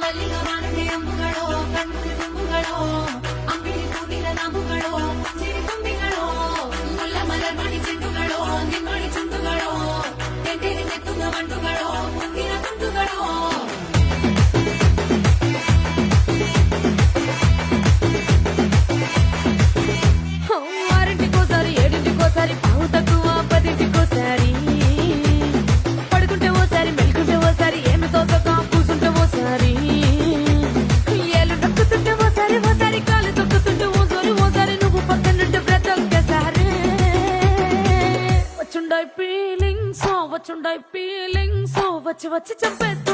ಮಲ್ಲಿಗ ಮಾನದೆ ಅಂಬುಗಳೋ ಕಣ್ಣು ತುಂಬುಗಳೋ ಅಂಬಿಳಿ ಕೂಡಿನ ನಂಬುಗಳೋ ಸಿರಿ ತುಂಬಿಗಳೋ ಮುಲ್ಲ ಮಲರ್ ಮಣಿ ಚೆಂಡುಗಳೋ ನಿಮ್ಮಣಿ ಚುಂಡುಗಳೋ ತೆಂಡೇರಿ ನೆತ್ತುಗ ಮಂಡುಗಳೋ ಮುಂದಿನ ತುಂಡುಗಳೋ ఆరింటికోసారి ఏడింటికోసారి పావు తక్కువ పదింటికోసారి పడుకుంటే ఓసారి మెలుకుంటే ఓసారి ఏమి తోసక కూసుంటే ఓసారి ఏళ్ళు నొక్కుతుంటే ఓసారి ఓసారి కాలు తొక్కుతుంటే ఓసారి నువ్వు పక్కనుంటే బ్రతొక్కసారి వచ్చుండాయి ఫీలింగ్స్ వచ్చి వచ్చి చంపేస్తూ